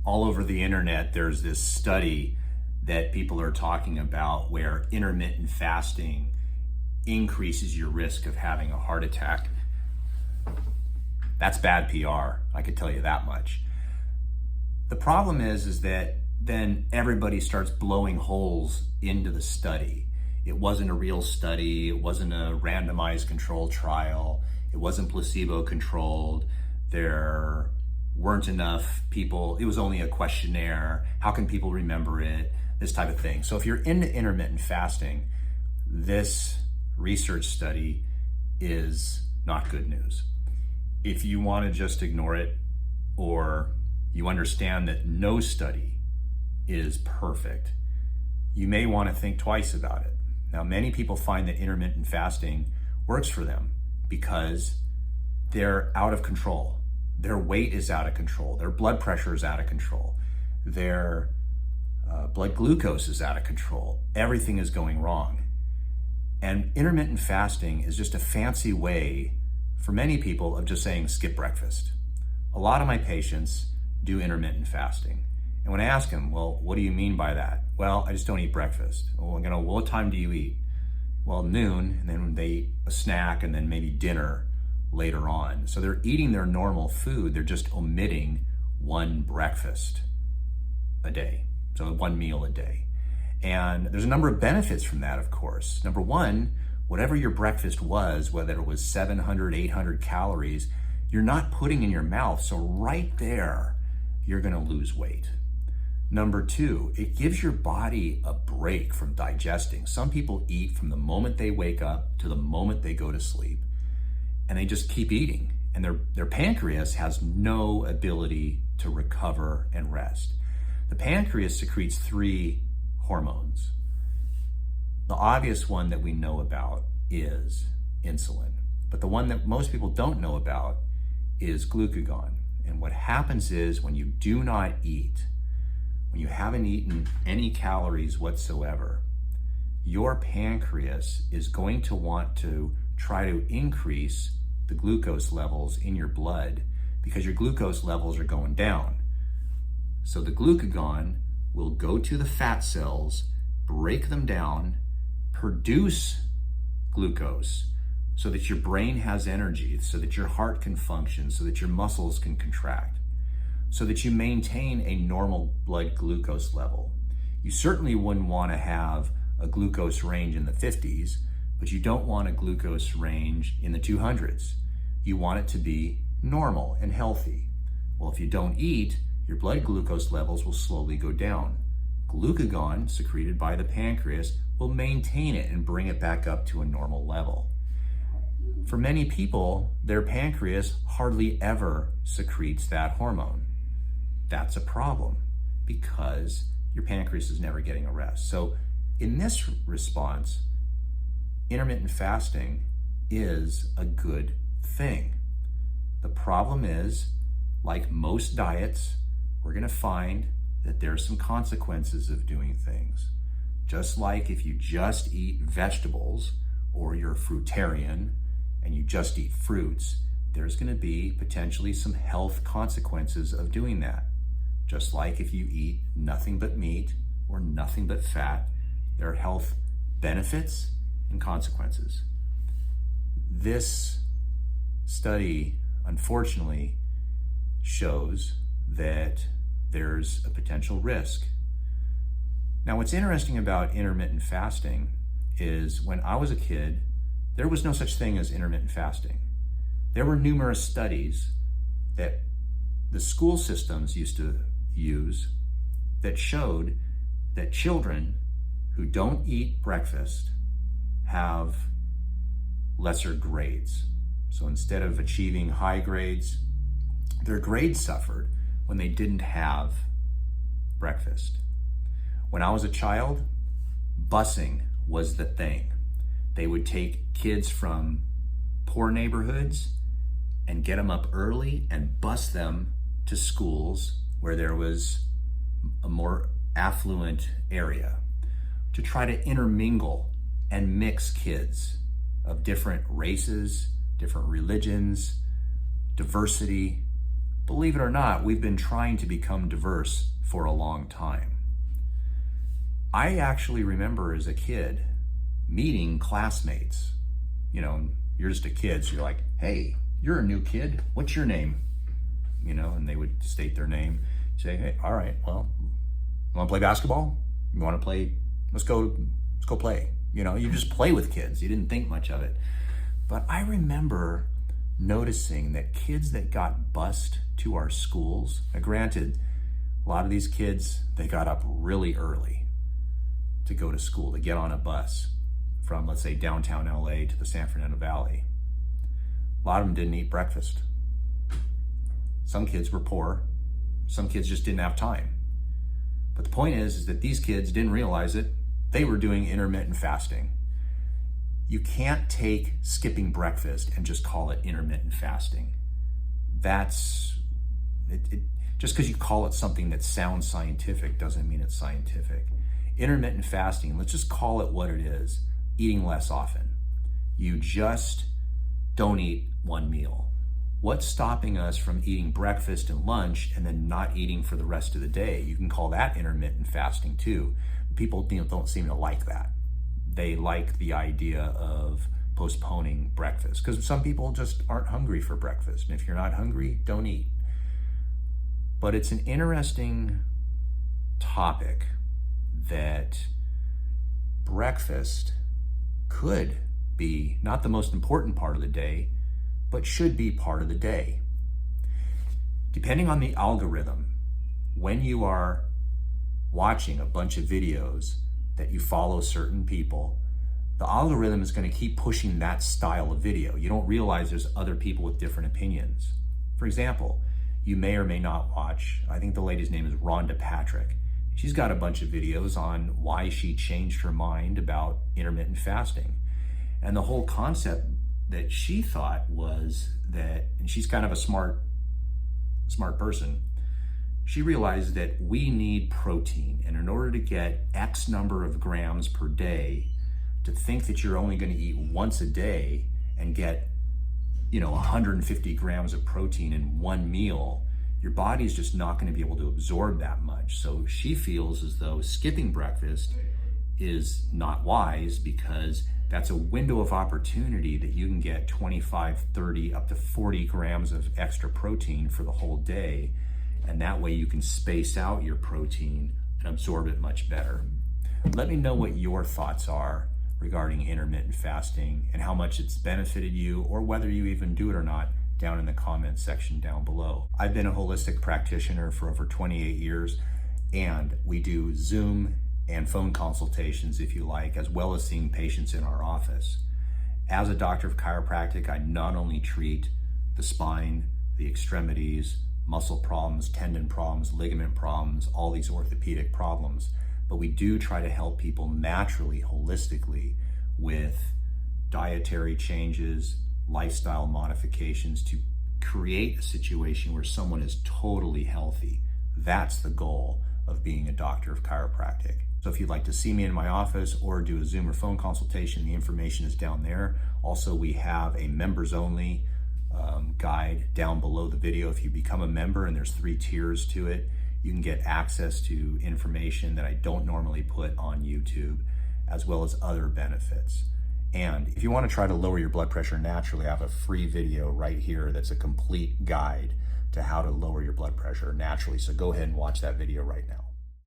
all over the internet, there's this study that people are talking about where intermittent fasting increases your risk of having a heart attack. That's bad PR, I could tell you that much. The problem is that then everybody starts blowing holes into the study. It wasn't a real study, it wasn't a randomized controlled trial, it wasn't placebo controlled, there weren't enough people, it was only a questionnaire, how can people remember it, this type of thing. So if you're into intermittent fasting, this research study is not good news. If you want to just ignore it, or you understand that no study is perfect, you may want to think twice about it. Now, many people find that intermittent fasting works for them because they're out of control. Their weight is out of control. Their blood pressure is out of control. Their blood glucose is out of control. Everything is going wrong. And intermittent fasting is just a fancy way for many people of just saying skip breakfast. A lot of my patients do intermittent fasting. And when I ask them, well, what do you mean by that? Well, I just don't eat breakfast. Well, what time do you eat? Well, noon, and then they eat a snack and then maybe dinner later on. So they're eating their normal food, they're just omitting one breakfast a day. So one meal a day. And there's a number of benefits from that, of course. Number one, whatever your breakfast was, whether it was 700, 800 calories, you're not putting in your mouth. So right there, you're gonna lose weight. Number two, it gives your body a break from digesting. Some people eat from the moment they wake up to the moment they go to sleep, and they just keep eating. And their pancreas has no ability to recover and rest. The pancreas secretes 3 hormones. The obvious one that we know about is insulin, but the one that most people don't know about is glucagon. And what happens is when you do not eat, when you haven't eaten any calories whatsoever, your pancreas is going to want to try to increase the glucose levels in your blood because your glucose levels are going down. So the glucagon will go to the fat cells, break them down, produce glucose so that your brain has energy, so that your heart can function, so that your muscles can contract, so that you maintain a normal blood glucose level. You certainly wouldn't want to have a glucose range in the 50s, but you don't want a glucose range in the 200s. You want it to be normal and healthy. Well, if you don't eat, your blood glucose levels will slowly go down. Glucagon, secreted by the pancreas, will maintain it and bring it back up to a normal level. For many people, their pancreas hardly ever secretes that hormone. That's a problem because your pancreas is never getting a rest. So in this response, intermittent fasting is a good thing. The problem is, like most diets, we're going to find that there's some consequences of doing things. Just like if you just eat vegetables or you're a fruitarian and you just eat fruits, there's going to be potentially some health consequences of doing that. Just like if you eat nothing but meat or nothing but fat, there are health benefits and consequences. This study, unfortunately, shows that there's a potential risk. Now, what's interesting about intermittent fasting is when I was a kid, there was no such thing as intermittent fasting. There were numerous studies that the school systems used to use that showed that children who don't eat breakfast have lesser grades. So instead of achieving high grades, their grades suffered when they didn't have breakfast. When I was a child, busing was the thing. They would take kids from poor neighborhoods and get them up early and bus them to schools where there was a more affluent area to try to intermingle and mix kids of different races, different religions, diversity, believe it or not, we've been trying to become diverse for a long time. I actually remember as a kid meeting classmates. You know, you're just a kid, so you're like, hey, you're a new kid. What's your name? You know, and they would state their name. Say, hey, all right, well, you want to play basketball? You want to play? Let's go play. You know, you just play with kids. You didn't think much of it. But I remember noticing that kids that got bused to our schools, now granted, a lot of these kids, they got up really early to go to school, to get on a bus from, let's say, downtown LA to the San Fernando Valley. A lot of them didn't eat breakfast. Some kids were poor. Some kids just didn't have time. But the point is that these kids didn't realize it. They were doing intermittent fasting. You can't take skipping breakfast and just call it intermittent fasting. That's, just because you call it something that sounds scientific doesn't mean it's scientific. Intermittent fasting, let's just call it what it is, eating less often. You just don't eat one meal. What's stopping us from eating breakfast and lunch and then not eating for the rest of the day? You can call that intermittent fasting too. People don't seem to like that. They like the idea of postponing breakfast because some people just aren't hungry for breakfast. And if you're not hungry, don't eat. But it's an interesting topic that breakfast could be not the most important part of the day, but should be part of the day. Depending on the algorithm, when you are watching a bunch of videos that you follow certain people, the algorithm is going to keep pushing that style of video. You don't realize there's other people with different opinions. For example, you may or may not watch, I think the lady's name is Rhonda Patrick. She's got a bunch of videos on why she changed her mind about intermittent fasting. And the whole concept that she thought was that, and she's kind of a smart person, she realized that we need protein, and in order to get X number of grams per day, to think that you're only going to eat once a day and get 150 grams of protein in one meal, your body's just not going to be able to absorb that much. So she feels as though skipping breakfast is not wise because that's a window of opportunity that you can get 25, 30, up to 40 grams of extra protein for the whole day. And that way you can space out your protein and absorb it much better. Let me know what your thoughts are regarding intermittent fasting and how much it's benefited you or whether you even do it or not down in the comments section down below. I've been a holistic practitioner for over 28 years, and we do Zoom and phone consultations, if you like, as well as seeing patients in our office. As a doctor of chiropractic, I not only treat the spine, the extremities, muscle problems, tendon problems, ligament problems, all these orthopedic problems, but we do try to help people naturally, holistically, with dietary changes, lifestyle modifications to create a situation where someone is totally healthy. That's the goal of being a doctor of chiropractic. So if you'd like to see me in my office or do a Zoom or phone consultation, the information is down there. Also, we have a members only guide down below the video. If you become a member, and there's 3 tiers to it, you can get access to information that I don't normally put on YouTube, as well as other benefits. And if you want to try to lower your blood pressure naturally, I have a free video right here that's a complete guide to how to lower your blood pressure naturally. So go ahead and watch that video right now.